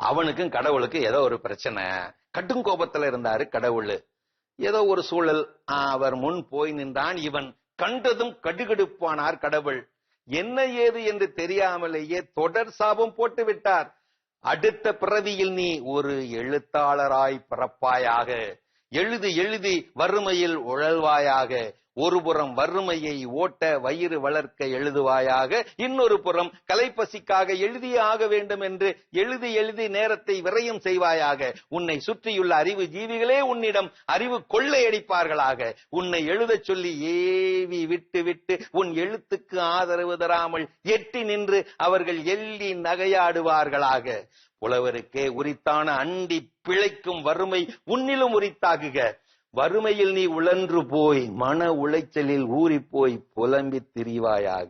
அவனுக்கும் கடவுளுக்கு ஏதோ ஒரு பிரச்சனை. கடும் கோபத்துல இருந்தாரு கடவுள். ஏதோ ஒரு சூழல் அவர் முன் போய் நின்றான். இவன் கண்டதும் கடுகடுப்பானார் கடவுள். என்ன ஏது என்று தெரியாமலேயே தொடர் சாபம் போட்டு விட்டார். அடுத்த பிறவியில் நீ ஒரு எழுத்தாளராய் பிறப்பாயாக. எழுதி எழுதி வறுமையில் உழல்வாயாக. ஒரு புறம் வறுமையை ஓட்ட வயிறு வளர்க்க எழுதுவாயாக, இன்னொரு புறம் கலைப்பசிக்காக எழுதியே ஆக வேண்டும் என்று எழுதி எழுதி நேரத்தை விரயம் செய்வாயாக. உன்னை சுற்றியுள்ள அறிவு ஜீவிகளே உன்னிடம் அறிவு கொள்ளையடிப்பார்களாக. உன்னை எழுதச் சொல்லி ஏவி விட்டு விட்டு உன் எழுத்துக்கு ஆதரவு தராமல் எட்டி நின்று அவர்கள் எள்ளி நகையாடுவார்களாக. புலவருக்கே உரித்தான அண்டி பிழைக்கும் வறுமை உன்னிலும் உரித்தாகுக. வறுமையில் நீ உழன்று போய் மன உளைச்சலில் ஊறிப்போய் புலம்பி திரிவாயாக.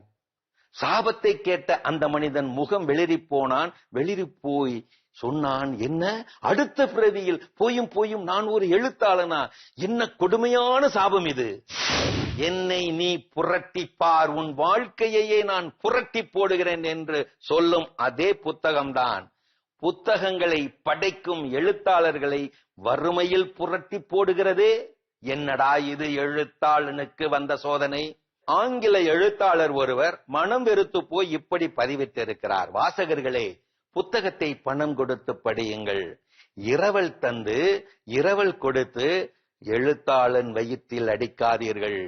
சாபத்தை கேட்ட அந்த மனிதன் முகம் வெளிரி போனான். வெளிரி போய் சொன்னான், என்ன அடுத்த பிறவியில் போயும் போயும் நான் ஒரு எழுத்தாளனா? என்ன கொடுமையான சாபம் இது! என்னை நீ புரட்டிப்பார், உன் வாழ்க்கையையே நான் புரட்டி போடுகிறேன் என்று சொல்லும் அதே புத்தகம்தான் புத்தகங்களை படைக்கும் எழுத்தாளர்களை வறுமையில் புரட்டி போடுகிறதே. என்னடா இது எழுத்தாளனுக்கு வந்த சோதனை! ஆங்கில எழுத்தாளர் ஒருவர் மனம் வெறுத்து போய் இப்படி பதிவிட்டிருக்கிறார். வாசகர்களே, புத்தகத்தை பணம் கொடுத்து படியுங்கள். இரவல் தந்து இரவல் கொடுத்து எழுத்தாளன் வயிற்றில் அடிக்காதீர்கள்.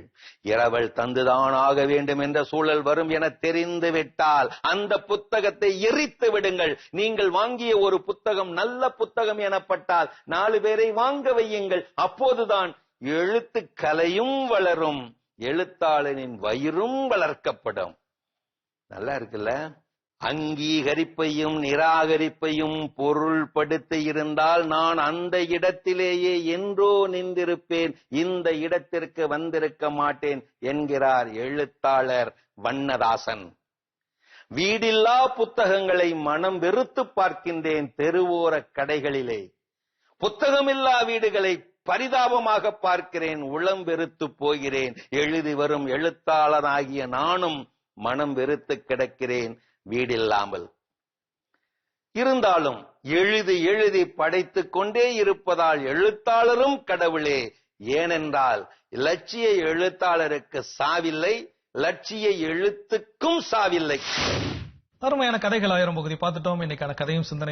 இரவல் தந்துதான் ஆக வேண்டும் என்ற சூழல் வரும் என தெரிந்து விட்டால் அந்த புத்தகத்தை எரித்து விடுங்கள். நீங்கள் வாங்கிய ஒரு புத்தகம் நல்ல புத்தகம் எனப்பட்டால் 4 பேரை வாங்க வையுங்கள். அப்போதுதான் எழுத்துக்கலையும் வளரும், எழுத்தாளனின் வயிறும் வளர்க்கப்படும். நல்லா இருக்குல்ல? அங்கீகரிப்பையும் நிராகரிப்பையும் பொருள்படுத்தி இருந்தால் நான் அந்த இடத்திலேயே என்றோ நின்றிருப்பேன், இந்த இடத்திற்கு வந்திருக்க மாட்டேன் என்கிறார் எழுத்தாளர் வண்ணதாசன். வீடில்லா புத்தகங்களை மனம் வெறுத்து பார்க்கின்றேன் தெருவோர கடைகளிலே. புத்தகமில்லா வீடுகளை பரிதாபமாக பார்க்கிறேன், உளம் வெறுத்து போகிறேன். எழுதி வரும் எழுத்தாளனாகிய நானும் மனம் வெறுத்து கிடக்கிறேன் வீடில்லாமல். இருந்தாலும் எழுதி எழுதி படைத்துக் கொண்டே இருப்பதால் எழுத்தாளரும் கடவுளே. ஏனென்றால் இலட்சிய எழுத்தாளருக்கு சாவில்லை, லட்சிய எழுத்துக்கும் சாவில்லை. அருமையான கதைகள் 1000 பகுதி பார்த்துட்டோம். இன்னைக்கான கதையும் சிந்தனை